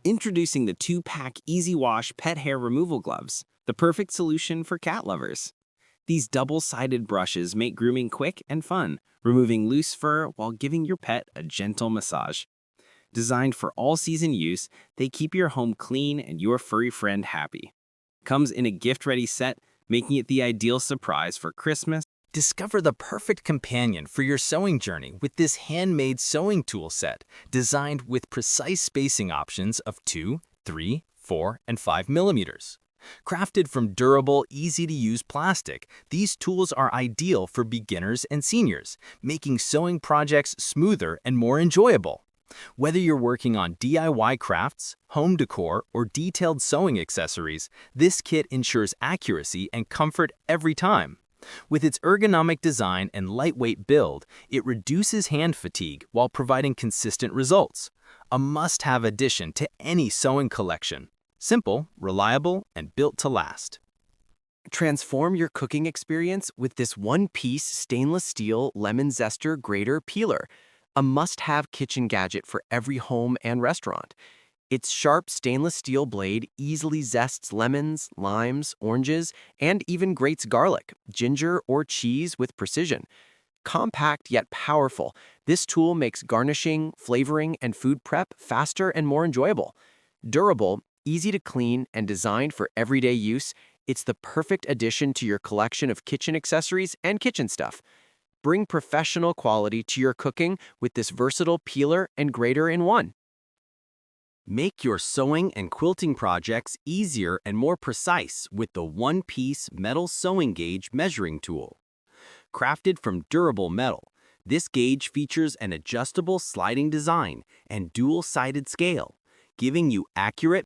Introducing the 2-pack Easy Wash Pet Hair Removal Gloves, the perfect solution for cat lovers. These double-sided brushes make grooming quick and fun, removing loose fur while giving your pet a gentle massage. Designed for all-season use, they keep your home clean and your furry friend happy. Comes in a gift-ready set, making it the ideal surprise for Christmas. Discover the perfect companion for your sewing journey with this handmade sewing tool set, designed with precise spacing options of 2, 3, 4, and 5 millimeters. Crafted from durable, easy-to-use plastic, these tools are ideal for beginners and seniors, making sewing projects smoother and more enjoyable. Whether you're working on DIY crafts, home decor, or detailed sewing accessories, this kit ensures accuracy and comfort every time. With its ergonomic design and lightweight build, it reduces hand fatigue while providing consistent results. A must-have addition to any sewing collection. Simple, reliable, and built to last. Transform your cooking experience with this one-piece stainless steel lemon zester grater peeler, a must-have kitchen gadget for every home and restaurant. Its sharp stainless steel blade easily zests lemons, limes, oranges, and even grates garlic, ginger, or cheese with precision. Compact yet powerful, this tool makes garnishing, flavoring, and food prep faster and more enjoyable. Durable, easy to clean, and designed for everyday use, it's the perfect addition to your collection of kitchen accessories and kitchen stuff. Bring professional quality to your cooking with this versatile peeler and grater in one. Make your sewing and quilting projects easier and more precise with the one-piece metal sewing gauge measuring tool. Crafted from durable metal, this gauge features an adjustable sliding design and dual-sided scale, giving you accurate,